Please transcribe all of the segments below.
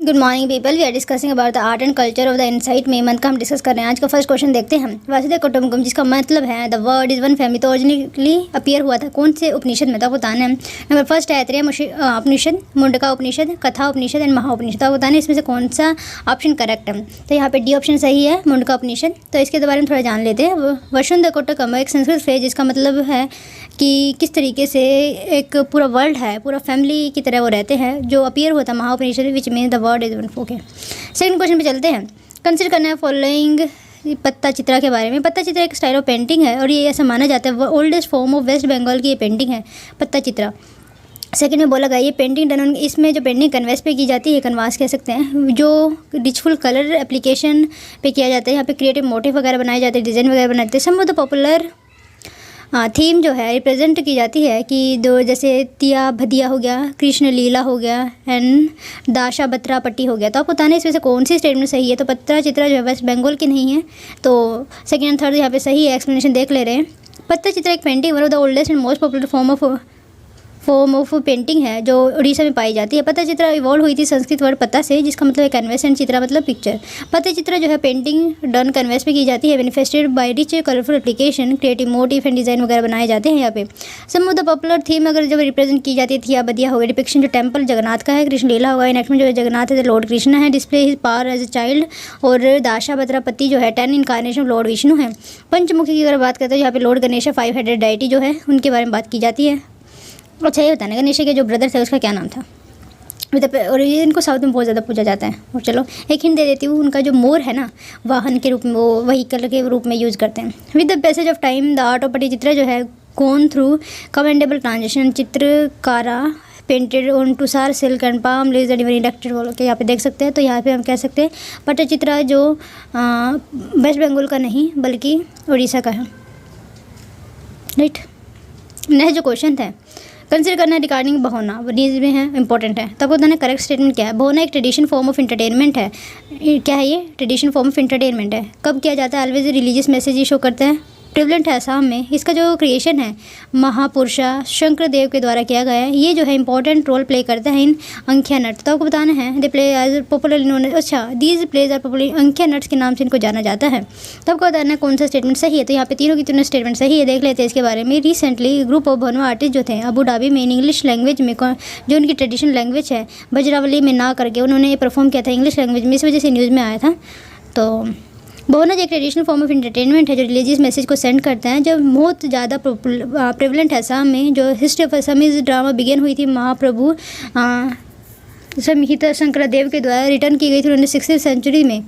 Good morning people, we are discussing about the art and culture of the insight May month का हम discuss कर रहे हैं। आज का फर्स्ट क्वेश्चन देखते हैं हम। वासुदेव कुटुंबकम, जिसका मतलब है the word is one family, तो ओरिजिनली अपीयर हुआ था कौन से उपनिषद में, तो बताना है। नंबर फर्स्ट है ऐतरेय उपनिषद, मुंडका उपनिषद, कथा उपनिषद एंड महा उपनिषद। तो बताना है इसमें से कौन सा ऑप्शन करेक्ट है। तो यहाँ पे डी ऑप्शन सही है, मुंडका उपनिषद। तो इसके बारे में थोड़ा जान लेते हैं। वसुंधरा कुटुंबकम एक संस्कृत फ्रेज जिसका मतलब है कि किस तरीके से एक पूरा वर्ल्ड है, पूरा फैमिली की तरह वो रहते हैं, जो अपीयर होता है Mahaupanishad which mean the word is one. Okay, second question पे चलते हैं। कंसिडर करना है फॉलोइंग पत्ता चित्रा के बारे में। पत्ता चित्रा एक स्टाइल ऑफ पेंटिंग है और ये ऐसा माना जाता है oldest form of West Bengal की ये पेंटिंग है पत्ता चित्रा। सेकंड में बोला गया ये पेंटिंग डन, इसमें जो पेंटिंग कन्वेस पे की जाती है, कन्वास कह सकते हैं, जो रिचफुल कलर एप्लीकेशन पे किया जाता है। यहाँ पे क्रिएटिव मोटिव वगैरह बनाए जाते हैं, डिज़ाइन वगैरह बनाते हैं। सम ऑफ द पॉपुलर थीम जो है रिप्रेजेंट की जाती है कि दो, जैसे तिया भदिया हो गया, कृष्ण लीला हो गया एंड दाशा बत्रा पट्टी हो गया। तो आपको बताना है इसमें से कौन सी स्टेटमेंट सही है। तो पत्ता चित्रा जो है वेस्ट बंगाल की नहीं है, तो सेकंड एंड थर्ड यहाँ पे सही है। एक्सप्लेनेशन देख ले रहे हैं। पत्ता चित्रा एक painting one of the oldest and most popular form of painting है जो उड़ीसा में पाई जाती है। पत्ता चित्रा इवॉल्व हुई थी संस्कृत वर्ड पत्ता से, जिसका मतलब है कैनवस एंड चित्रा मतलब पिक्चर। पत्ता चित्रा जो है पेंटिंग डन कैनवस पे की जाती है, manifested by rich colourful application, creative motive and design वगैरह बनाए जाते हैं। यहाँ पे some of the popular theme अगर जब रिप्रेजेंट की जाती है, थिया बदिया हो गया, डिपिक्शन जो टेम्पल जगन्नाथ का है, कृष्ण लीला होगा, नेक्स्ट में जो है जगन्नाथ है लॉर्ड कृष्ण है, display his power as a child, और दाशा बत्रा पत्ती जो है 10 इनकारनेशन ऑफ लॉर्ड विष्णु है। पंचमुखी की अगर बात करते हैं, यहाँ पे लॉर्ड गणेश 5 हेडेड डाइटी जो है उनके बारे में बात की जाती है। अच्छा, ये बताना गणेश के जो ब्रदर थे उसका क्या नाम था। और ये इनको साउथ में बहुत ज़्यादा पूजा जाता है। और चलो एक हिंट दे देती हूँ, उनका जो मोर है ना, वाहन के रूप में, वो व्हीकल के रूप में यूज़ करते हैं। With the passage of time the art of Pattachitra जो है gone through commendable transaction, chitrakara painted on tussar silk and palm leaves and erected wall के यहाँ पे देख सकते हैं। तो यहाँ पे हम कह सकते हैं पट्टी चित्रा जो वेस्ट बंगाल का नहीं बल्कि उड़ीसा का है। राइट, नेक्स्ट जो क्वेश्चन था कंसिडर करना है रिगार्डिंग भगोना, नीज में है, इंपॉर्टेंट है। तब बताना करेक्ट स्टेटमेंट क्या है। भगोना एक ट्रेडिशन फॉर्म ऑफ इंटरटेनमेंट है। क्या है ये? ट्रेडिशन फॉर्म ऑफ इंटरटेनमेंट है। कब किया जाता है? ऑलवेज रिलीजियस मैसेज ही शो करते हैं। प्रिवलेंट है असम में। इसका जो क्रिएशन है महापुरुषा शंकर देव के द्वारा किया गया है। ये जो है इंपॉर्टेंट रोल प्ले करता है इन अंकिया नट्स। तो आपको बताना है they play as popular known, अच्छा these plays are popular, Ankiya Nats के नाम से इनको जाना जाता है। तो आपको बताना है कौन सा स्टेटमेंट सही है। तो यहाँ पे तीनों की तीनों स्टेटमेंट सही है। देख लेते हैं इसके बारे में। रिसेंटली ग्रुप ऑफ भनवा आर्टिस्ट जो थे अबू धाबी में इंग्लिश लैंग्वेज में, जो उनकी ट्रेडिशनल लैंग्वेज है बजरावली में ना करके उन्होंने ये परफॉर्म किया था इंग्लिश लैंग्वेज में, इस वजह से न्यूज़ में आया था। तो भगोना एक ट्रेडिशनल फॉर्म ऑफ इंटरटेनमेंट है जो रिलीजियस मैसेज को सेंड करते हैं। जब बहुत ज़्यादा प्रेवलेंट है असम में। जो history of Assamese drama begin हुई थी महाप्रभु संहिता शंकरदेव के द्वारा रिटर्न की गई थी उन्होंने 6वीं सेंचुरी में।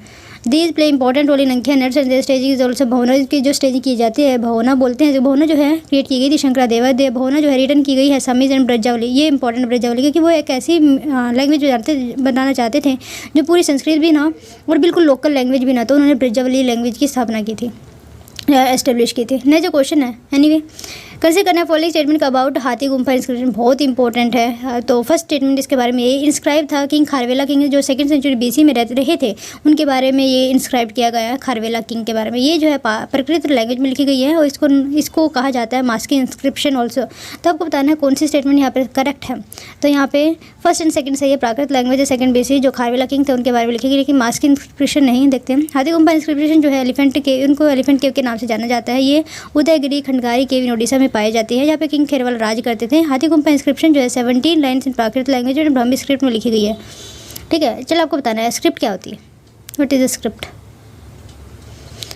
These play important role in Ankiya Nats and staging is also. Bhaona की जो स्टेजिंग की जाती है भगोना बोलते हैं। जो भगोना जो है क्रिएट की गई थी शंकरदेव देव। भगोना जो है रिटर्न की गई है समीज एंड ब्रजावली। ये इंपॉर्टेंट ब्रजावली क्योंकि वो एक ऐसी लैंग्वेज बनाना चाहते थे जो पूरी संस्कृत भी ना और बिल्कुल लोकल लैंग्वेज भी ना, तो उन्होंने ब्रजावली लैंग्वेज की स्थापना की थी, एस्टेब्लिश की थी। नेक्स्ट जो क्वेश्चन है एनीवे कंसिडर करना है फॉलोइंग स्टेटमेंट का अबाउट हाथी गुम्फा इंस्क्रिप्शन, बहुत इंपॉर्टेंट है। तो फर्स्ट स्टेटमेंट इसके बारे में ये इंस्क्राइब था किंग खारवेला किंग जो 2nd सेंचुरी BC में रहते रहे थे, उनके बारे में ये इंस्क्राइब किया गया है खारवेला किंग के बारे में। ये जो है प्राकृत लैंग्वेज में लिखी गई है और इसको कहा जाता है मास्की इंस्क्रिप्शन ऑल्सो। तो आपको बताना है कौन सी स्टेटमेंट यहाँ पे करेक्ट है। तो यहाँ पे फर्स्ट एंड सेकंड सही है। प्राकृत लैंग्वेज है 2nd BC जो खारवेला किंग थे उनके बारे में लिखी गई, लेकिन मास्की इंस्क्रिप्शन नहीं। देखते हैं हाथी गुम्फा इंस्क्रिप्शन जो है एलिफेंट के, उनको एलिफेंट केव के नाम से जाना जाता है। ये उदयगिरी खंडगारी केव इन ओडिशा में पाई जाती है, जहाँ पे किंग खेरवाल राज करते थे। हाथी गुम्फा इंस्क्रिप्शन जो है 17 लाइन्स इन प्राकृत लैंग्वेज और ब्राह्मी स्क्रिप्ट में लिखी गई है। ठीक है, चलो आपको बताना है स्क्रिप्ट क्या होती है। What is the script?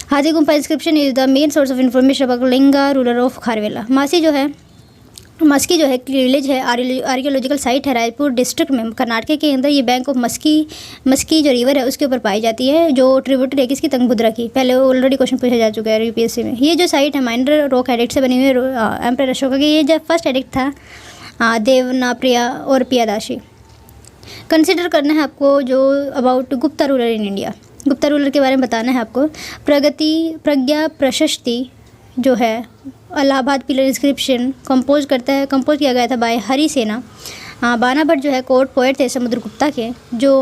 हाथी Gumpha inscription is the main source of information about Linga ruler of Kharavela. Maski जो है विलेज है, आर्कियोलॉजिकल साइट है रायपुर डिस्ट्रिक्ट में कर्नाटक के अंदर। ये बैंक ऑफ मस्की जो रिवर है उसके ऊपर पाई जाती है, जो ट्रिब्यूटरी है किसकी? तुंगभद्रा की। पहले ऑलरेडी क्वेश्चन पूछा जा चुका है UPSC में। ये जो साइट है माइनर रॉक एडिक्ट से बनी हुई है एम्परर अशोका की। ये जब फर्स्ट एडिक्ट था देवनाप्रिया और पियादाशी। कंसिडर करना है आपको जो about Gupta ruler in India. Gupta ruler के बारे में बताना है आपको। प्रज्ञा प्रशस्ति जो है इलाहाबाद पिलर इंस्क्रिप्शन कंपोज किया गया था बाय हरि सेना। बाना भट्ट जो है कोर्ट पोएट थे समुद्रगुप्ता के। जो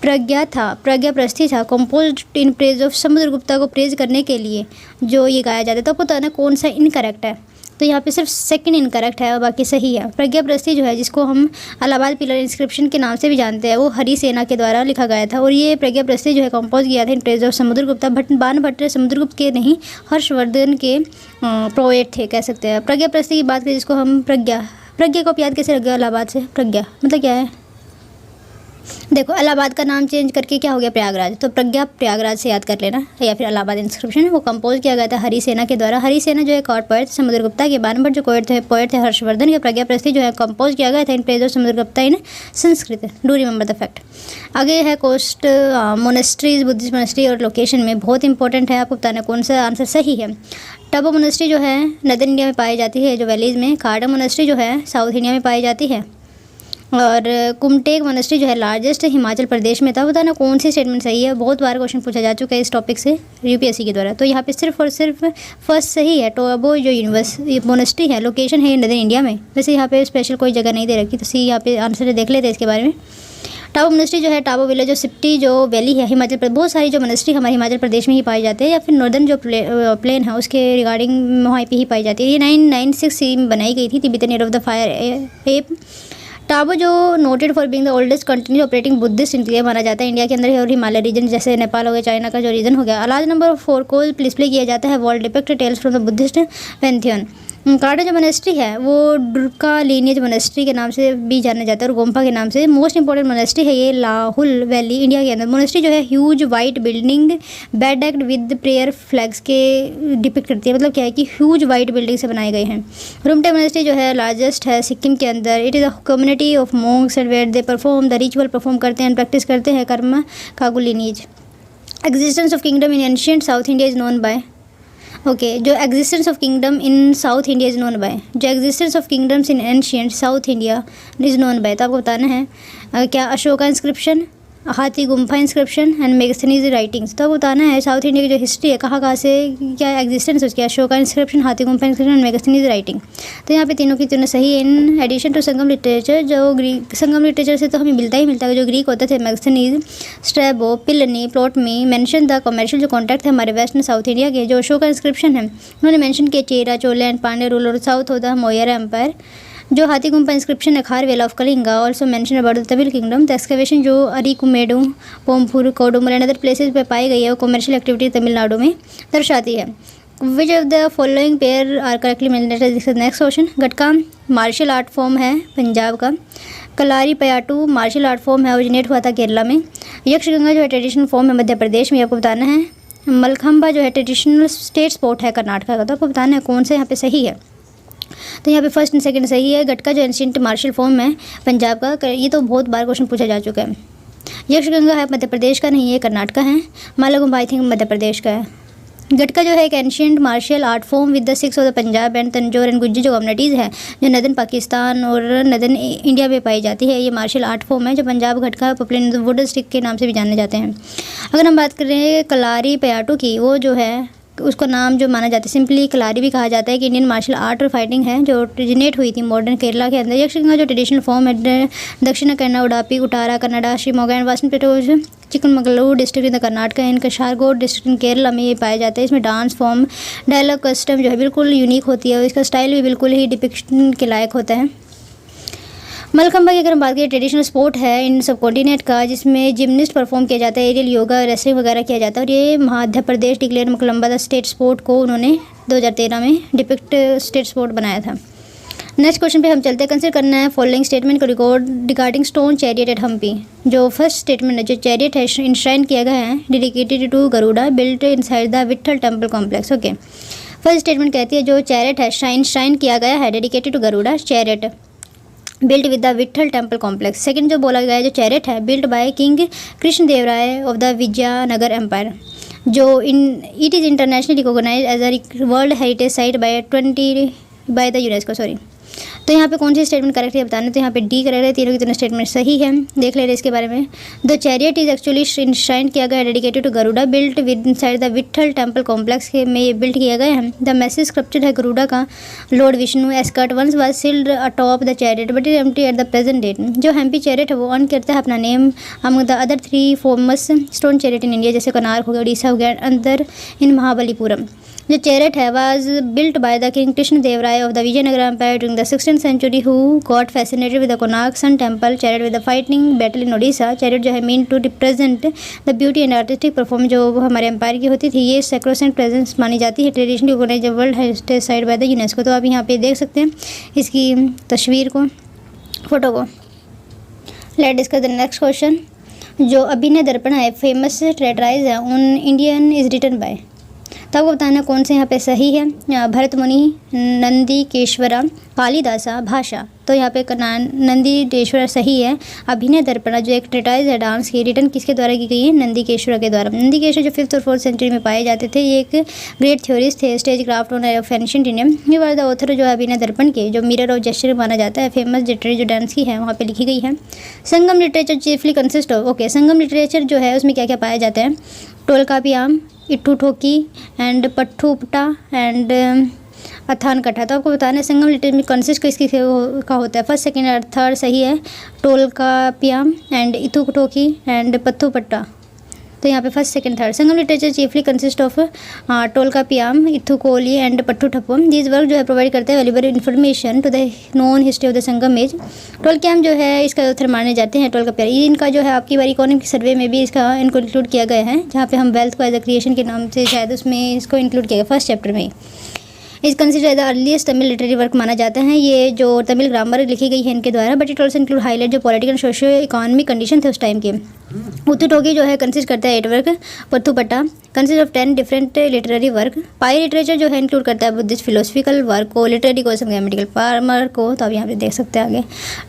प्रज्ञा प्रस्थि था compose in praise of Samudragupta को प्रेज करने के लिए जो ये गाया जाता है। तो आपको बताना कौन सा इनकरेक्ट है। तो यहाँ पे सिर्फ सेकंड इनकरेक्ट है और बाकी सही है। प्रज्ञाप्रस्थी जो है, जिसको हम इलाहाबाद पिलर इंस्क्रिप्शन के नाम से भी जानते हैं, वो हरिसेना के द्वारा लिखा गया था और ये प्रज्ञाप्रस्थी जो है कंपोज किया था in praise of Samudragupta. Banabhatta Samudragupta के नहीं, हर्षवर्धन के पोएट थे कह सकते हैं। प्रज्ञाप्रस्थी की बात करें, जिसको हम प्रज्ञा को आप याद कैसे रख गया इलाहाबाद से? प्रज्ञा मतलब क्या है? देखो, इलाहाबाद का नाम चेंज करके क्या हो गया? प्रयागराज। तो प्रज्ञा प्रयागराज से याद कर लेना, या फिर इलाहाबाद इंस्क्रिप्शन है वो कंपोज किया गया था हरिसेना के द्वारा। हरिसेना जो है कॉर्ड पोएट समुद्रगुप्ता के, बाणभट्ट जो पोएट थे हर्षवर्धन के। प्रज्ञाप्रस्थी जो है कंपोज किया गया था in praise of Samudragupta in Sanskrit. Do remember the fact. आगे है कोस्ट मोनेस्ट्रीज, बुद्धिस्ट मोनेस्ट्री और लोकेशन में बहुत इंपॉर्टेंट है, आपको बताना कौन सा आंसर सही है। टबो मोनेस्ट्री जो है नदर इंडिया में पाई जाती है, जो वैलीज में। कार्डा मोनेस्ट्री जो है साउथ इंडिया में पाई जाती है। और कुमटेक मोनेस्ट्री जो है लार्जेस्ट हिमाचल प्रदेश में था। बताना कौन सी स्टेटमेंट सही है, बहुत बार क्वेश्चन पूछा जा चुका है इस टॉपिक से यूपीएससी के द्वारा। तो यहाँ पे सिर्फ और सिर्फ फर्स्ट सही है। टोबो जो मोनेस्ट्री है लोकेशन है नदर इंडिया में। वैसे यहाँ पे स्पेशल कोई जगह नहीं दे रखी, तो सी यहाँ पे आंसर देख लेते हैं इसके बारे में। टाबो मोनेस्ट्री जो है टाबो विलेज, जो सिप्टी जो वैली है हिमाचल प्रदेश, बहुत सारी जो मोनेस्ट्री हमारे हिमाचल प्रदेश में ही पाई जाती है, या फिर नॉर्दर्न जो प्लेन है उसके रिगार्डिंग वहाँ पे ही पाई जाती है। ये 996 में बनाई गई थी, Tibetan year of the fire ape. Tabo जो noted for being the oldest continue operating Buddhist India माना जाता है इंडिया के अंदर है, और हिमालय रीजन जैसे नेपाल हो गया, चाइना का जो रीजन हो गया। लार्ज नंबर ऑफ 4 को डिस्प्ले किया जाता है wall depict tales from the Buddhist pantheon. कार्डा जो मोनेस्ट्री है वो डुर्का लीनियज मोनेस्ट्री के नाम से भी जाना जाता है और गोम्पा के नाम से। मोस्ट इंपॉर्टेंट मोनेस्ट्री है ये लाहुल वैली इंडिया के अंदर। मोनेस्ट्री जो है huge white building bed decked with prayer flags के डिपिक्ट करती है, मतलब क्या है कि ह्यूज वाइट बिल्डिंग से बनाए गए हैं। रुमटे मोनेस्ट्री जो है लार्जेस्ट है सिक्किम के अंदर। It is a community of monks and where they perform the ritual, perform करते हैं प्रैक्टिस करते हैं Karma Kagyu lineage. Existence of kingdom in ancient South India is known by जो existence of kingdom in South India is known by, जो existence of kingdoms in ancient South India is known by. तो आपको बताना है क्या? Ashoka inscription, हाथी Gumpha inscription and Megasthenes writings. तो बताना है साउथ इंडिया की जो हिस्ट्री है कहाँ से क्या एग्जिस्टेंस उसकी, अशोका इंस्क्रिप्शन, हाथी Gumpha inscription and Megasthenes writing. तो यहाँ पे तीनों की तीनों सही है। In addition to Sangam literature, जो ग्रीक संगम लिटरेचर से तो हमें मिलता है, जो ग्रीक होते थे Megasthenes, Strabo, Pliny, Ptolemy mention the commercial जो कॉन्टैक्ट थे हमारे वेस्ट में साउथ इंडिया के। जो अशोका इंस्क्रिप्शन है उन्होंने मेंशन किया चेरा, चोला एंड पांड्या रूल और south of the Maurya empire. जो हाथी गुम्फा इंस्क्रिप्शन है Kharavela of Kalinga also mention about the Tamil kingdom. The excavation जो Arikamedu, Poompuhar, Kodumanal and other places पे पाई गई है वो कमर्शियल एक्टिविटी तमिलनाडु में दर्शाती है। Which of the following pair are correctly mentioned? Next question. Gatka martial art form है पंजाब का। Kalaripayattu martial art form है, ओरिजिनेट हुआ था केरला में। यक्षगंगा जो है ट्रेडिशनल फॉर्म है मध्य प्रदेश में, आपको बताना है। मलखंबा जो है ट्रेडिशनल स्टेट स्पोर्ट है कर्नाटका का। तो आपको बताना है कौन सा यहाँ पे सही है। तो यहाँ पे फर्स्ट एंड सेकंड सही है। गटका जो एंशिएंट मार्शल फॉर्म है पंजाब का, ये तो बहुत बार क्वेश्चन पूछा जा चुका है। यक्षगंगा है मध्य प्रदेश का नहीं, ये कर्नाटका है। मालागुम्बा आई थिंक मध्य प्रदेश का है। गटका जो है एक ancient martial art form with the 6 of the Punjab and Tanjore and Gujjar जो कम्युनिटीज़ है जो नदर्न पाकिस्तान और नदर्न इंडिया में पाई जाती है। ये मार्शल आर्ट फॉर्म है जो Punjab gatka popular would stick के नाम से भी जाने जाते हैं। अगर हम बात करें कलारी पयाटू की, वो जो है उसका नाम जो माना जाता है सिंपली कलारी भी कहा जाता है कि इंडियन मार्शल आर्ट और फाइटिंग है जो ओरिजिनेट हुई थी मॉडर्न केरला के अंदर। यक्षगंगा जो ट्रेडिशनल फॉर्म है दक्षिण कन्नड़, उडापी, उटारा कन्नडा, शिवमोगा एंड वासनपेटोज Chikmagalur district in the Karnataka and Kasaragod district in Kerala में ये पाया जाता है। इसमें डांस फॉर्म, डायलॉग, कस्टम जो है बिल्कुल यूनिक होती है और इसका स्टाइल भी बिल्कुल ही डिपिक्शन के लायक होता है। मलखंबा की अगर हम बात करें ट्रेडिशनल स्पोर्ट है इन सब कॉन्टिनेंट का, जिसमें जिमनिस्ट परफॉर्म किया जाता है, एरियल योगा, रेसलिंग वगैरह किया जाता है। और ये Madhya Pradesh declare मलखंबा the state sport को उन्होंने 2013 में डिपिक्ट स्टेट स्पोर्ट बनाया था। नेक्स्ट क्वेश्चन पे हम चलते हैं। कंसिडर करना है फॉलोइंग स्टेटमेंट को regarding stone chariot at Hampi. जो फर्स्ट स्टेटमेंट है जो चैरियट है इंश्राइन किया गया है dedicated to Garuda built inside the Vitthal temple complex. Okay, first statement कहती है जो चैरियट है श्राइन किया गया है dedicated to Garuda chariot built with the Vitthal temple complex. Second जो बोला गया है जो चैरियट है built by king Krishnadevaraya of the Vijayanagara empire, जो it is internationally recognised as a world heritage site by the UNESCO. तो यहाँ पे कौन सी स्टेटमेंट करेक्ट है बताना, तो यहाँ पे डी करेक्ट है, तीनों की तीनों स्टेटमेंट सही है। देख ले रहे इसके बारे में। The chariot is actually enshrined किया गया dedicated to Garuda, built with inside the Vitthal temple complex के में ये बिल्ट किया गया है। द मैसेज स्क्रप्चर है गरुड़ा का Lord Vishnu escort once was sealed atop the chariot but is empty at the present date. जो हेम्पी चैरियट है वो अर्न करता है अपना name among the other 3 famous stone chariot in India, जैसे कोणार्क हो गया, उड़ीसा हो गया, अंदर इन महाबलीपुरम। जो चैरियट है was built by the king Krishna Deva Raya of the Vijayanagara empire during the 16th century who got fascinated with the Konark sun temple chariot with the fighting battle in Odisha. Chariot जो है meant to represent the beauty and artistic performance जो हमारे empire की होती थी। ये sacrosanct presence मानी जाती है, traditionally organise world heritage site by the UNESCO. तो आप यहाँ पे देख सकते हैं इसकी तस्वीर को, फोटो को। Let discuss the next question. जो अभिनय दर्पण है फेमस ट्रेटराइज है उन इंडियन इज रिटन बाय, तो आपको बताना कौन से यहाँ पे सही है। भरत मुनि, नंदीकेश्वरा, कालिदासा, भाषा। तो यहाँ पे नंदीकेश्वरा सही है। अभिनय दर्पण जो एक ट्रेटाइज है डांस की, रिटर्न किसके द्वारा की गई है, नंदीकेश्वरा के द्वारा। नंदीकेश्वर जो 5th और 4th सेंचुरी में पाए जाते थे, ये एक ग्रेट थ्योरिस्ट थे, stage craft of ancient India. ये वाला द ऑथर जो है अभिनय दर्पण के, जो मिरर ऑफ जेस्चर माना जाता है, फेमस लिटरेचर जो डांस की है वहाँ पे लिखी गई है। Sangam literature chiefly consist of, okay, Sangam literature जो है उसमें क्या क्या पाया जाता है, Tolkappiyam, Ettuthokai and Pattuppattu and अथान कट्ठा। तो आपको बताना है संगम लिटरेचर में कंसिस्ट किसकी का होता है, फर्स्ट सेकंड और थर्ड सही है, टोलकापियाम एंड इथु ठोकी एंड पत्थुपट्टा। तो यहाँ पे first second third. Sangam literature chiefly consist of Tolkappiyam, Ettuthokai and Pattuppattu. This work जो है प्रोवाइड करते हैं valuable information to the known history of the Sangam age. Tolkappiyam जो है इसका ऑथर माने जाते हैं टोलकापियाम। ये इनका जो है आपकी बार इकोनॉमिक सर्वे में भी इसका इनको इंक्लूड किया गया है, जहाँ पे हम वेल्थ को एज अ क्रिएशन के नाम से शायद उसमें इसको इंक्लूड किया गया फर्स्ट चैप्टर में। इस consider the earliest Tamil literary work माना जाता है, ये जो तमिल ग्रामर लिखी गई है इनके द्वारा। But it also include highlight जो पॉलिटिकल सोशियो इकोनॉमिक कंडीशन थे उस टाइम के। उतुटोगी जो है कंसिस्ट करता है 8 work. Pattuppattu consist of 10 different literary work. Pali literature जो है इंक्लूड करता है बुद्धिस्ट फिलोसफिकल वर्क को, लिटरेरी को, ग्रामेटिकल पार्मर को। तो आप यहाँ पे देख सकते हैं आगे।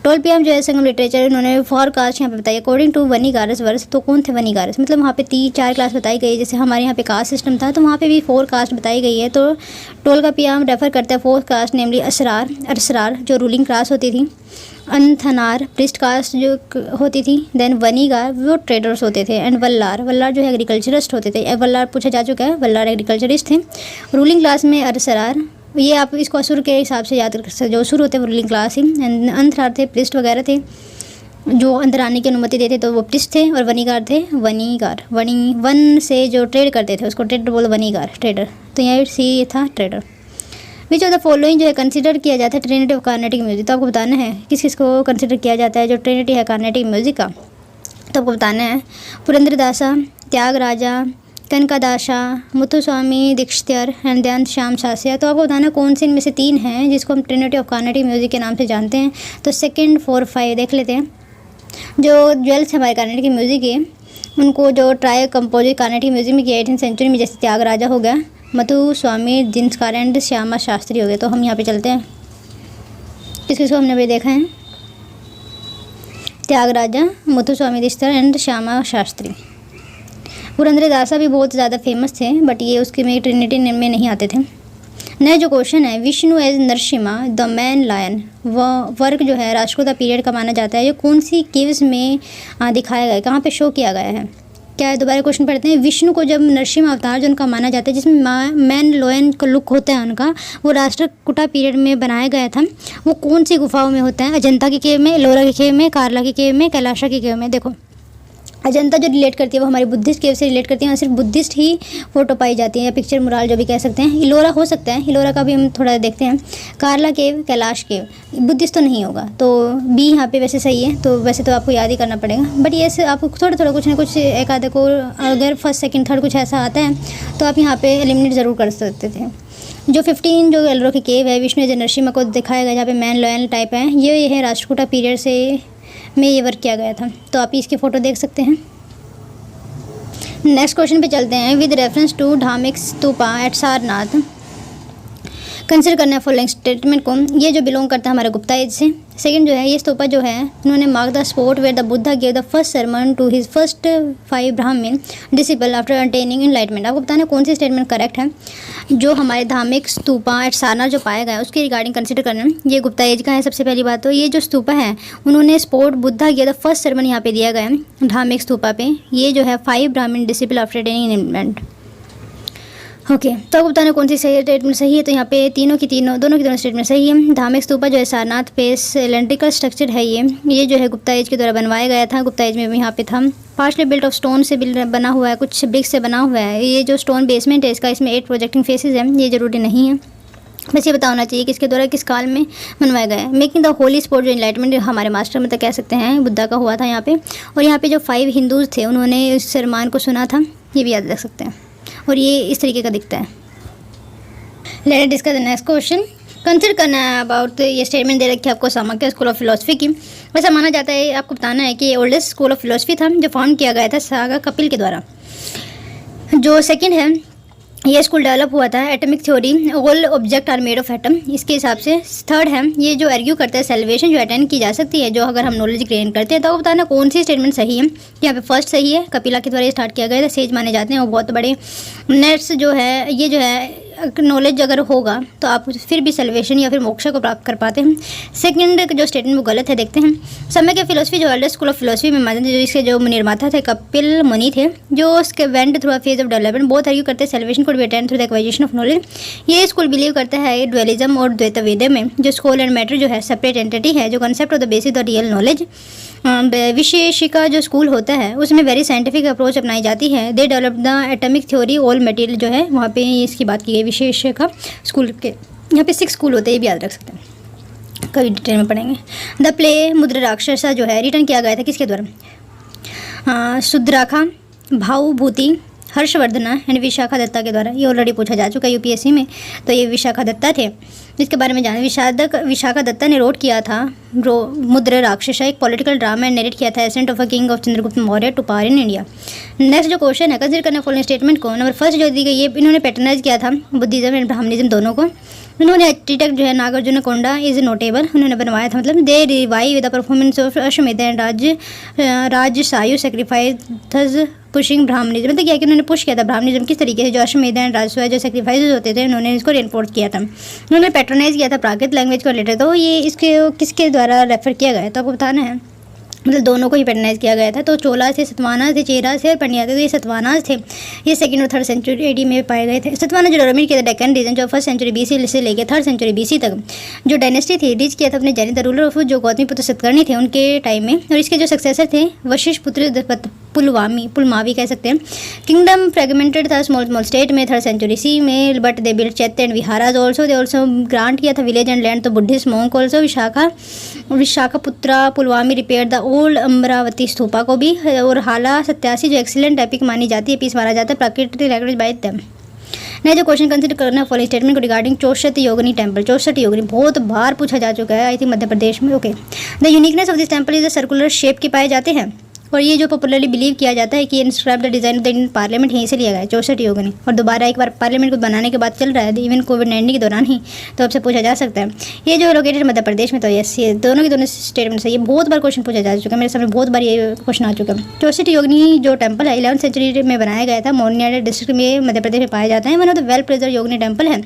टोलपियम जो है संगम लिटरेचर, उन्होंने फोरकास्ट यहाँ पे बताई अकॉर्डिंग टू वनीगारस वर्स। तो कौन थे वनीगारस, मतलब वहाँ पे 3-4 क्लास बताई गई, जैसे हमारे यहाँ पे कास्ट सिस्टम था तो वहाँ पे भी 4 कास्ट बताई गई है। तो टोलकापियम रेफर करता है 4th कास्ट, नेमली असरार जो रूलिंग क्लास होती थी, अंथनार प्रिस्ट कास्ट जो होती थी, देन वनीगार वो ट्रेडर्स होते थे, एंड वल्लार जो है एग्रीकल्चरिस्ट होते थे। वल्लार पूछा जा चुका है, वल्लार एग्रीकल्चरिस्ट थे। रूलिंग क्लास में असरार, ये आप इसको असुर के हिसाब से याद कर सकते, जो असुर होते हैं वो रूलिंग क्लास ही। अंथनार थे प्रिस्ट वगैरह थे, जो अंदर आने की अनुमति देते तो वो प्रिस्ट थे, और वनीगार थे वन से जो ट्रेड करते थे उसको ट्रेडर बोलो, वनीगार ट्रेडर। तो यहाँ सी था trader. Which of the following जो है कंसिडर किया जाता है ट्रिनिटी ऑफ कार्नेटिक म्यूजिक। तो आपको बताना है किस किस को कंसिडर किया जाता है जो ट्रिनिटी है कार्नेटिक म्यूजिक का। तो आपको बताना है पुरंदरदासा, त्यागराजा, कनकादासा, मुथुस्वामी दीक्षितर एंड दयानंद श्याम शास्त्री। तो आपको बताना कौन से इनमें से 3 हैं जिसको हम ट्रिनिटी ऑफ कार्नेटिक म्यूजिक के नाम से जानते हैं। तो 2nd, 4, 5 देख लेते हैं। जो ज्वेल्स हमारे कार्नेटिक म्यूजिक है उनको जो ट्राई कंपोजिट कार्नेटिक म्यूजिक में किया 18th सेंचुरी में, जैसे त्यागराजा हो गया, मुथुस्वामी दिनकर एंड श्यामा शास्त्री हो गए। तो हम यहाँ पे चलते हैं, किसको हमने भी देखा है, त्यागराजा, मुथुस्वामी दिनकर एंड श्यामा शास्त्री। पुरंदरदासा भी बहुत ज़्यादा फेमस थे, बट ये उसके में ट्रिनिटी में नहीं आते थे। नया जो क्वेश्चन है, Vishnu as Narasimha the man lion, वह वर्क जो है राष्ट्रकूटा पीरियड का माना जाता है। ये कौन सी केव्स में दिखाया गया है, कहाँ पे शो किया गया है। क्या है, दोबारा क्वेश्चन पढ़ते हैं। विष्णु को जब नरसिम्हा अवतार जो उनका माना जाता है, जिसमें मैन लोयन का लुक होता है उनका, वो राष्ट्रकूटा पीरियड में बनाया गया था। वो कौन सी गुफाओं में होता है, अजंता की केव में, एलोरा की केव में, कार्ला की केव में, कैलाशा की केव में। देखो अजंता जो रिलेट करती है वो हमारी बुद्धिस्ट केव से रिलेट करती है, और सिर्फ बुद्धिस्ट ही फोटो पाई जाती है, या पिक्चर मुराल जो भी कह सकते हैं। इलोरा हो सकता है, इलोरा का भी हम थोड़ा देखते हैं। कार्ला केव, कैलाश केव, बुद्धिस्ट तो नहीं होगा, तो बी यहाँ पे वैसे सही है। तो वैसे तो आपको याद ही करना पड़ेगा, बट ये से आपको थोड़ा कुछ ना कुछ एक आधे को अगर फर्स्ट सेकंड थर्ड कुछ ऐसा आता है तो आप यहाँ पे एलिमिनेट ज़रूर कर सकते थे। जो 15 जो एलोरा की केव है, विष्णु नरसिम्हा को दिखाया गया, जहाँ पे मैन लॉयल टाइप है, ये है राष्ट्रकूटा पीरियड से में ये वर्क किया गया था। तो आप इसकी फ़ोटो देख सकते हैं। नेक्स्ट क्वेश्चन पे चलते हैं। विद रेफरेंस टू धार्मिक स्तूपा एट सारनाथ, कंसिडर करना है फॉलोइंग स्टेटमेंट को। ये जो बिलोंग करता है हमारे गुप्ता एज से, सेकंड जो है ये स्तूपा जो है उन्होंने mark the spot where the Buddha give the first sermon to his first 5 Brahmin disciple after attaining enlightenment. आपको बताना कौन सी स्टेटमेंट करेक्ट है। जो हमारे धार्मिक स्तूपा एट सारनाथ जो पाया गया है उसके रिगार्डिंग कंसिडर करना। ये गुप्ता एज का है। सबसे पहली बात तो ये जो स्तूपा है उन्होंने spot Buddha give the first Sarman यहाँ पे दिया गया है धार्मिक स्तूपा पे। ये जो है 5 Brahmin disciple after attaining enlightenment. Okay तो आपको बताना कौन सी सही स्टेटमेंट सही है। तो यहाँ पे दोनों की दोनों स्टेटमेंट सही है। धार्मिक स्तूपा जो है सारनाथ पे सिलेंड्रिकल स्ट्रक्चर है। ये जो है गुप्ता एज के द्वारा बनवाया गया था। गुप्ता एज में यहाँ पे था। पार्शली बिल्ट ऑफ स्टोन से बना हुआ है, कुछ ब्रिक्स से बना हुआ है। ये जो स्टोन बेसमेंट है इसका, इसमें 8 प्रोजेक्टिंग फेसेस हैं। ये जरूरी नहीं है, बस ये बताना चाहिए कि इसके द्वारा किस काल में बनवाया गया है। मेकिंग द होली स्पॉट जो इनलाइटमेंट हमारे मास्टर मतलब कह सकते हैं बुद्धा का हुआ था यहाँ पे। और यहाँ पे जो 5 हिंदूज थे उन्होंने इस सरमान को सुना था, ये भी याद रख सकते हैं। और ये इस तरीके का दिखता है। Let us discuss the next question. Consider करना है अबाउट ये स्टेटमेंट दे रखी है आपको सामाक्य स्कूल ऑफ फिलोसफी की। वैसा माना जाता है, आपको बताना है कि ये ओल्डेस्ट स्कूल ऑफ फिलोसफी था जो फाउंड किया गया था सागा कपिल के द्वारा। जो सेकंड है ये स्कूल डेवलप हुआ था atomic theory all object are made of atom, इसके हिसाब से। थर्ड है ये जो आर्ग्यू करता है सेल्वेशन जो अटेंड की जा सकती है जो अगर हम नॉलेज गेन करते हैं। तो आपको बताना कौन सी स्टेटमेंट सही है। यहाँ पे फर्स्ट सही है, कपिला के द्वारा स्टार्ट किया गया था। सेज माने जाते हैं वो बहुत बड़े। नेक्स्ट जो है ये जो है नॉलेज अगर होगा तो आप फिर भी सेल्वेशन या फिर मोक्ष को प्राप्त कर पाते हैं। सेकंड जो स्टेटमेंट वो गलत है, देखते हैं। समय के फिलोसफी जो एल्डर स्कूल ऑफ फिलोसफी में मानते हैं, जो इसके जो निर्माता थे कपिल मुनि थे, जो उसके went through a phase of development. बहुत आर्ग्यू करते हैं salvation could be attend through the acquisition of knowledge. ये स्कूल बिलीव करता है ड्वेलिज्म और द्वैत वेद में जो सोल एंड मैटर जो है सेपरेट एंटिटी है, जो concept of the basis the real knowledge. Vaisheshika जो स्कूल होता है उसमें वेरी साइंटिफिक अप्रोच अपनाई जाती है। They develop the atomic theory all material जो है वहाँ पे इसकी बात की गई विशेषिका स्कूल के। यहाँ पे 6 स्कूल होते हैं, ये भी याद रख सकते हैं, कभी डिटेल में पढ़ेंगे। द प्ले मुद्रा राक्षसा जो है रिटर्न किया गया था किसके द्वारा? शुद्राखा, भावभूति, हर्षवर्धना एंड विशाखा दत्ता के द्वारा। ये ऑलरेडी पूछा जा चुका है यूपीएससी में। तो ये विशाखा दत्ता थे जिसके बारे में जाना। विशाखा दत्ता ने रोड किया था मुद्रा राक्षसा, एक पॉलिटिकल ड्रामा एंड नरेट किया था ascent of a king of Chandragupta Maurya to power in India. Next जो क्वेश्चन है कंसिडर करना फॉलोइंग स्टेटमेंट को। नंबर फर्स्ट जो दी गई, ये इन्होंने पैटर्नाइज किया था बुद्धिज्म एंड ब्राह्मणिज्म दोनों को। उन्होंने आर्किटेक्ट जो है नागार्जुन कोंडा इज नोटेबल, उन्होंने बनवाया था। मतलब they revive the performance of Ashvamedha and Rajasuya sacrifice pushing Brahmanism. मतलब क्या कि उन्होंने पुश किया था ब्राह्मणिज्म किस तरीके से, जो अश्वमेध एंड राजस्व जो सेक्रीफाइसेस होते थे उन्होंने इसको रेनफोर्स किया था। उन्होंने पैट्रोनाइज किया था प्राकृत लैंग्वेज को रिलेटेड। तो ये इसके किसके द्वारा रेफर किया गया तो आपको बताना है। मतलब दोनों को ही पैटर्नाइज किया गया था। तो चोला थे, सतवाना थे, चेरा थे और पंड्या थे। तो ये सतवानाज थे। ये 2nd और 3rd सेंचुरी एडी में पाए गए थे। सतवाना जो डोमिनेट किया था डेक्कन रीजन जो 1st सेंचुरी बीसी से लेकर 3rd सेंचुरी बीसी तक जो डायनेस्टी थी रीच किया था अपने जैन द रूलर ऑफ जो गौतमी पुत्र सतकर्णी थे उनके टाइम में। और इसके जो सक्सेसर थे वशिष्ठ पुत्र पुलमावी कह सकते हैं। किंगडम फ्रेगमेंटेड था स्मॉल स्टेट में 3rd सेंचुरी सी में, but they build chaitya and viharas also. They also grant किया था village and land to Buddhist monk also. Vasishthiputra Pulamavi repair the old Amaravati stupa को भी। और हाला 87 जो एक्सीलेंट एपिक मानी जाती है, पीस माना जाता है प्राकृतिक लैंग्वेज बाय देम। नहीं जो क्वेश्चन कंसिडर करना है फॉलोइंग स्टेटमेंट को रिगार्डिंग चौसठ योगिनी टेम्पल। चौसठ योगिनी बहुत बार पूछा जा चुका है आई थिंक मध्य प्रदेश में। Okay the uniqueness of this temple is the circular shape के पाए जाते हैं। और ये जो पॉपुलरली बिलीव किया जाता है कि inscribe the design of the Indian parliament यहीं से लिया गया है 64 योगिनी। और दोबारा एक बार पार्लियामेंट को बनाने के बाद चल रहा है इवन कोविड-19 के दौरान ही, तो आपसे पूछा जा सकता है। ये जो लोकेटेड मध्य प्रदेश में, तो यस ये दोनों की दोनों स्टेटमेंट से ये बहुत बार क्वेश्चन पूछा जा चुका है, मेरे सामने बहुत बार ये क्वेश्चन आ चुका है। 64 योगिनी जो टेम्पल है 11th सेंचुरी में बनाया गया था, मोर्निया डिस्ट्रिक्ट में मध्य प्रदेश में पाया जाता है। One of the well preserve Yogini temple है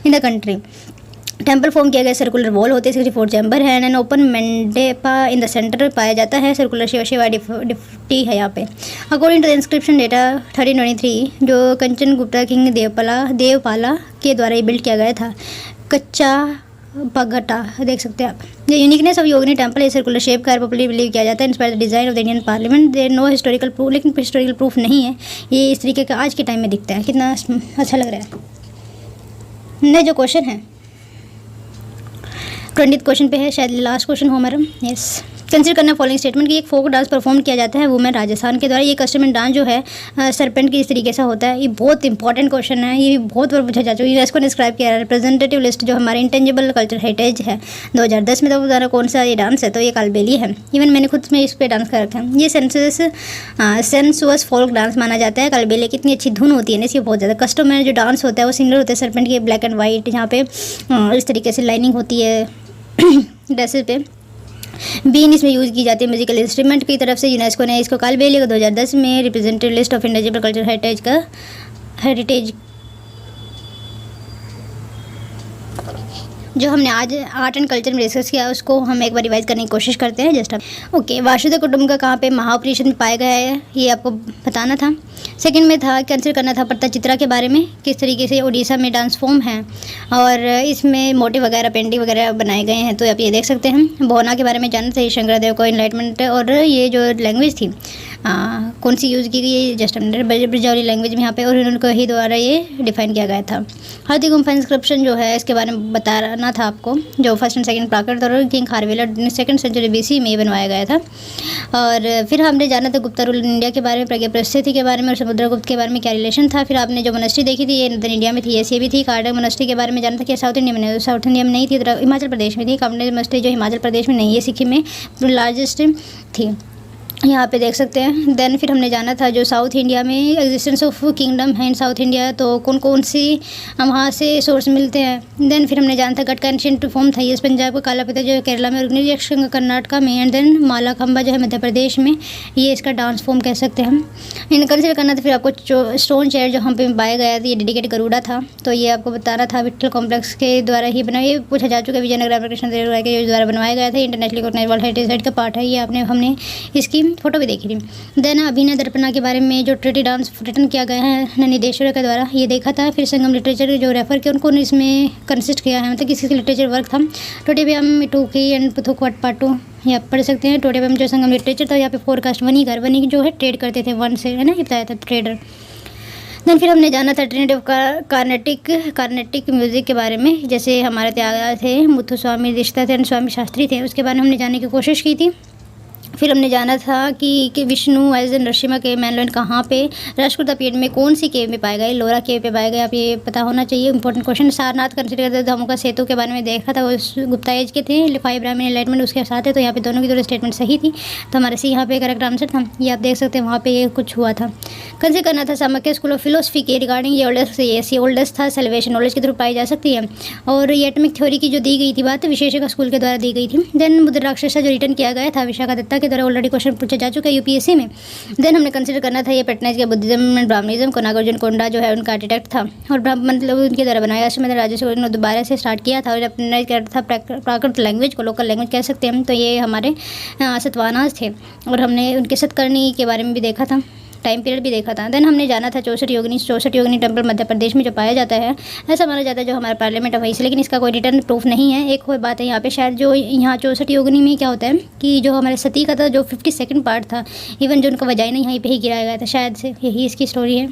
in the country. Temple form किया गया सर्कुलर वॉल होते हैं, 64 चैम्बर है and open mandapa in the centre पाया जाता है। सर्कुलर शिवा डिफ्टी है यहाँ पे। According to the inscription dated 1323 जो कंचन गुप्ता किंग देवपाला के द्वारा ये बिल्ड किया गया था। कच्चा पगटा देख सकते हैं आप। The uniqueness of Yogini temple है सर्कुलर शेप का पॉपुलरली बिलीव किया जाता है inspire the design of the Indian parliament. There no historical proof, लेकिन हिस्टोरिकल प्रूफ नहीं है। ये इस तरीके का आज के टाइम में दिखता है, कितना अच्छा लग रहा है। नेक्स्ट जो क्वेश्चन है 20th क्वेश्चन पे है, शायद लास्ट क्वेश्चन हो हमारा। यस कंसिडर करना फॉलोइंग स्टेटमेंट कि एक फोक डांस परफॉर्म किया जाता है वुमेन राजस्थान के द्वारा। ये कस्टम डांस जो है सरपेंट की इस तरीके से होता है। ये बहुत इंपॉर्टेंट क्वेश्चन है, ये भी बहुत बार पूछा जा चुका है। यूनेस्को ने डिस्क्राइब किया है रिप्रेजेंटेटिव लिस्ट जो हमारे इंटेंजिबल कल्चर हेरिटेज है 2010 में। तो बताना कौन सा ये डांस है, तो ये कालबेली है। इवन मैंने खुद में इस पर डांस कर रखा है। ये सेंसुअस फोल्क डांस माना जाता है। कालबेली की इतनी अच्छी धुन होती है ना इसकी बहुत ज़्यादा। कस्टम में जो डांस होता है वो सिंगलर होता है सरपेंट के, ब्लैक एंड वाइट, जहाँ पे इस तरीके से लाइनिंग होती है ड्रेसेस पे। बीन इसमें यूज़ की जाती है म्यूजिकल इंस्ट्रूमेंट की तरफ से। यूनेस्को ने इसको कालबेलिया को 2010 में representative list of intangible culture heritage जो हमने आज आर्ट एंड कल्चर में डिस्कस किया उसको हम एक बार रिवाइज करने की कोशिश करते हैं। जस्ट ओके, वासुदेव कुटुंबकम कहाँ पे महाउपनिषद में पाया गया है ये आपको बताना था। सेकंड में था कंसिडर करना था पट्टचित्रा के बारे में, किस तरीके से उड़ीसा में डांस फॉर्म है और इसमें मोटिव वगैरह पेंटिंग वगैरह बनाए गए हैं, तो आप ये देख सकते हैं। बोना के बारे में जानना था, शंकरदेव को इनलाइटमेंट, और ये जो लैंग्वेज थी कौन सी यूज़ की गई, जस्ट ब्रजावली लैंग्वेज में यहाँ पे, और उनको ही द्वारा ये डिफाइन किया गया था। हाथी गुम्फा इंस्क्रिप्शन जो है इसके बारे में बताना था आपको, जो फर्स्ट एंड सेकंड प्राकृत और king Kharavela second century BC में बनवाया गया था। और फिर हमने जाना था गुप्ता रूल इन इंडिया के बारे में, प्रज्ञा परिस्थिति के बारे में और समुद्रगुप्त के बारे में क्या रिलेशन था। फिर आपने जो मोनेस्ट्री देखी थी ये नॉर्दर्न इंडिया में थी, ये भी थी। कार्डक मोनेस्ट्री के बारे में जाना था कि साउथ इंडिया में, साउथ इंडिया में नहीं थी, हिमाचल प्रदेश में थी। कामने मोनेस्ट्री जो हिमाचल प्रदेश में नहीं है, सिक्किम में लार्जेस्ट थी, यहाँ पे देख सकते हैं। देन फिर हमने जाना था जो साउथ इंडिया में एग्जिस्टेंस ऑफ किंगडम है इन साउथ इंडिया, तो कौन कौन सी वहाँ से सोर्स मिलते हैं। देन फिर हमने जाना था गट का एंशिएंट फॉर्म था ये पंजाब का, काला पत्थर जो केरला में, अग्नियक्ष कर्नाटका में, एंड देन मालाखंबा जो है मध्य प्रदेश में, ये इसका डांस फॉर्म कह सकते हैं हम। इन कंसिडर करना था फिर आपको स्टोन चेयर जो हम पे पाया गया था, ये डेडिकेट गरुड़ा था, तो ये आपको बताना था विट्ठल कॉम्प्लेक्स के द्वारा ही बनाया, ये पूछा जा चुका है, विजयनगर कृष्णदेव राय के द्वारा बनवाया गया था। Internationally recognised world heritage site का पार्ट है ये, हमने इसकी फोटो भी देखी थी। देन अभिनय दर्पणा के बारे में जो ट्रिटी डांस रिटर्न किया गया है ननिदेश्वर के द्वारा, ये देखा था। फिर संगम लिटरेचर जो रेफर किया उनको इसमें कंसिस्ट किया है, मतलब किसी लिटरेचर वर्क था। टोटेबियम टूकी एंड पुथुकवट पार्ट 2 ये आप पढ़ सकते हैं। टोटेबियम जो संगम लिटरेचर था, यहाँ पे फोरकास्ट वनी जो है ट्रेड करते थे वन से, है ना, ये बताया था ट्रेडर। देन फिर हमने जाना था ट्रिनिटी ऑफ कार्नेटिक म्यूज़िक के बारे में, जैसे हमारे त्यागा थे मुथुस्वामी रिश्ता थे, स्वामी शास्त्री थे, उसके बारे में हमने जानने की कोशिश की थी। फिर हमने जाना था कि विष्णु एज एन नरसिम्हा के मैनलैंड कहाँ पे, राष्ट्रकूट पीरियड में कौन सी केव में पाए गए, लोरा केव पे पाए गए, आप ये पता होना चाहिए, इंपॉर्टेंट क्वेश्चन। सारनाथ कंसिडर करते थे, धमुका सेतु के बारे में देखा था, वो गुप्ता एज के थे, 5 ब्राह्मण एनलाइटमेंट उसके साथ है, तो यहाँ पे दोनों की दोनों स्टेटमेंट सही थी, तो हमारे से यहाँ पे करेक्ट आंसर था, ये आप देख सकते हैं वहाँ पे ये कुछ हुआ था। कंसिडर करना था चाणक्य स्कूल ऑफ फिलोसफी के रिगार्डिंग, ये ओल्डेस्ट था, सेल्वेशन नॉलेज के थ्रू पाई जा सकती है, और ये एटमिक थ्योरी की जो दी गई थी बात विशेषज्ञ स्कूल के द्वारा दी गई थी। देन बुद्ध राक्षस जो रिटर्न किया गया था विशाखा दत्ता के द्वारा, ऑलरेडी क्वेश्चन पूछा जा चुका है UPSC में। देन हमने कंसिडर करना था ये पैटर्नाइज के बुद्धिज्म एंड ब्राह्मणिज्म को, नागार्जुन कोंडा जो है उनका आर्किटेक्ट था, और मतलब उनके द्वारा बनाया, अश्वमेध राजेश्वरी ने दोबारा से स्टार्ट किया था, और पैटर्नाइज करता था प्राकृत लैंग्वेज को, लोकल लैंग्वेज कह सकते हैं हम, तो ये हमारे सतवाहनास थे, और हमने उनके सतकर्णी के बारे में भी देखा था, टाइम पीरियड भी देखा था। देन हमने जाना था 64 योगिनी टेम्पल मध्य प्रदेश में जो पाया जाता है, ऐसा माना जाता है जो हमारा पार्लियामेंट है वहीं से, लेकिन इसका कोई रिटर्न प्रूफ नहीं है। एक और बात है यहाँ पे, शायद जो यहाँ 64 योगिनी में क्या होता है कि जो हमारे सती का था जो 52nd पार्ट था, इवन जो उनका वजाइना यहीं पे ही गिराया गया था, शायद से यही इसकी स्टोरी है।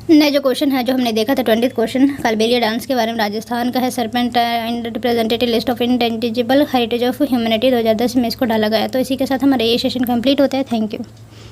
नया जो क्वेश्चन है जो हमने देखा था 20th क्वेश्चन, कालबेलिया डांस के बारे में, राजस्थान का है, serpent and representative list of intangible heritage of humanity 2010 में इसको डाला गया। तो इसी के साथ हमारा ये सेशन कंप्लीट होता है। Thank you.